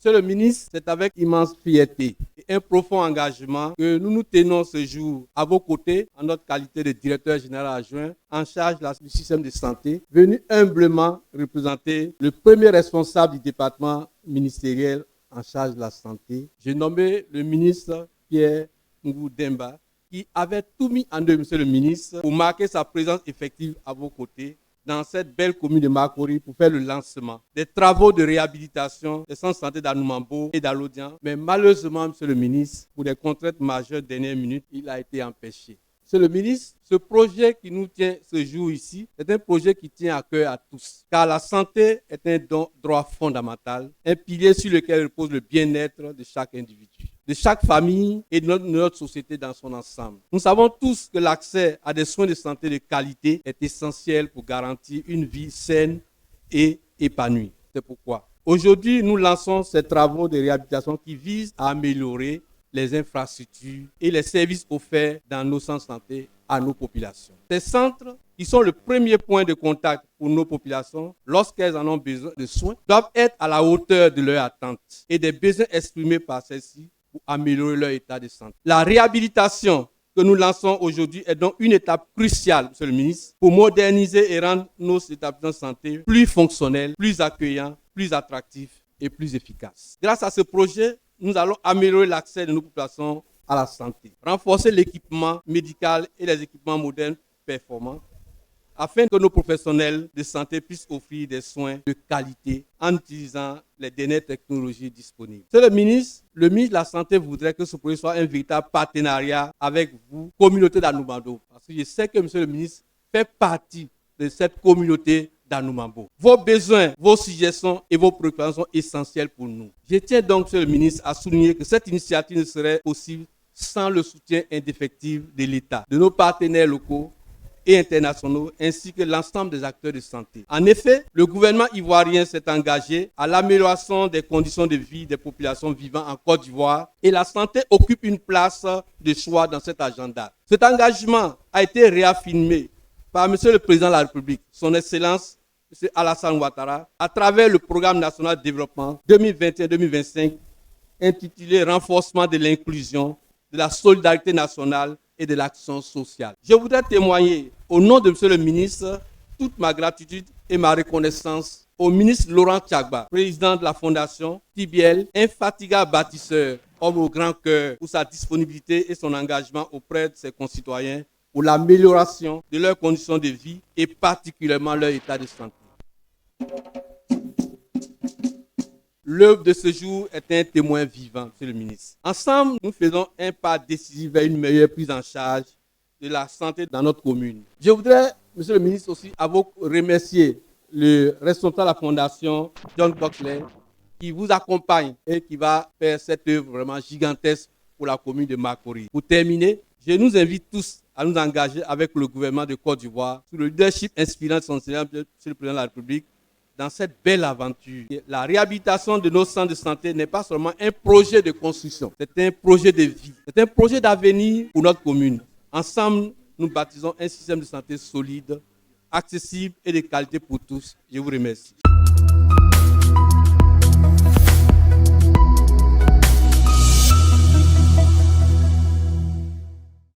Monsieur le ministre, c'est avec immense fierté et un profond engagement que nous nous tenons ce jour à vos côtés en notre qualité de directeur général adjoint en charge du système de santé, venu humblement représenter le premier responsable du département ministériel en charge de la santé. J'ai nommé le ministre Pierre Ngudemba, qui avait tout mis en œuvre, monsieur le ministre, pour marquer sa présence effective à vos côtés dans cette belle commune de Makori pour faire le lancement des travaux de réhabilitation des centres de santé d'Anoumambo et d'Alodian. Mais malheureusement, monsieur le ministre, pour des contraintes majeures dernière minute, il a été empêché. Monsieur le ministre, ce projet qui nous tient ce jour ici est un projet qui tient à cœur à tous, car la santé est un droit fondamental, un pilier sur lequel repose le bien-être de chaque individu, de chaque famille et de notre société dans son ensemble. Nous savons tous que l'accès à des soins de santé de qualité est essentiel pour garantir une vie saine et épanouie. C'est pourquoi aujourd'hui, nous lançons ces travaux de réhabilitation qui visent à améliorer les infrastructures et les services offerts dans nos centres de santé à nos populations. Ces centres, qui sont le premier point de contact pour nos populations lorsqu'elles en ont besoin de soins, doivent être à la hauteur de leurs attentes et des besoins exprimés par celles-ci pour améliorer leur état de santé. La réhabilitation que nous lançons aujourd'hui est donc une étape cruciale, monsieur le ministre, pour moderniser et rendre nos établissements de santé plus fonctionnels, plus accueillants, plus attractifs et plus efficaces. Grâce à ce projet, nous allons améliorer l'accès de nos populations à la santé, renforcer l'équipement médical et les équipements modernes performants, afin que nos professionnels de santé puissent offrir des soins de qualité en utilisant les dernières technologies disponibles. Monsieur le ministre de la Santé voudrait que ce projet soit un véritable partenariat avec vous, communauté d'Anoumambo. Parce que je sais que monsieur le ministre fait partie de cette communauté d'Anoumambo. Vos besoins, vos suggestions et vos préoccupations sont essentielles pour nous. Je tiens donc, monsieur le ministre, à souligner que cette initiative ne serait possible sans le soutien indéfectible de l'État, de nos partenaires locaux et internationaux, ainsi que l'ensemble des acteurs de santé. En effet, le gouvernement ivoirien s'est engagé à l'amélioration des conditions de vie des populations vivant en Côte d'Ivoire et la santé occupe une place de choix dans cet agenda. Cet engagement a été réaffirmé par M. le Président de la République, son Excellence M. Alassane Ouattara, à travers le Programme national de développement 2021-2025 intitulé « Renforcement de l'inclusion, de la solidarité nationale et de l'action sociale ». Je voudrais témoigner au nom de M. le ministre toute ma gratitude et ma reconnaissance au ministre Laurent Tchagba, président de la Fondation TBL, infatigable bâtisseur, homme au grand cœur, pour sa disponibilité et son engagement auprès de ses concitoyens pour l'amélioration de leurs conditions de vie et particulièrement leur état de santé. L'œuvre de ce jour est un témoin vivant, monsieur le ministre. Ensemble, nous faisons un pas décisif vers une meilleure prise en charge de la santé dans notre commune. Je voudrais, monsieur le ministre, aussi remercier le responsable de la Fondation, John Buckley, qui vous accompagne et qui va faire cette œuvre vraiment gigantesque pour la commune de Makori. Pour terminer, je nous invite tous à nous engager avec le gouvernement de Côte d'Ivoire sous le leadership inspirant de son Excellence, Monsieur le Président de la République, dans cette belle aventure. La réhabilitation de nos centres de santé n'est pas seulement un projet de construction, c'est un projet de vie, c'est un projet d'avenir pour notre commune. Ensemble, nous bâtissons un système de santé solide, accessible et de qualité pour tous. Je vous remercie.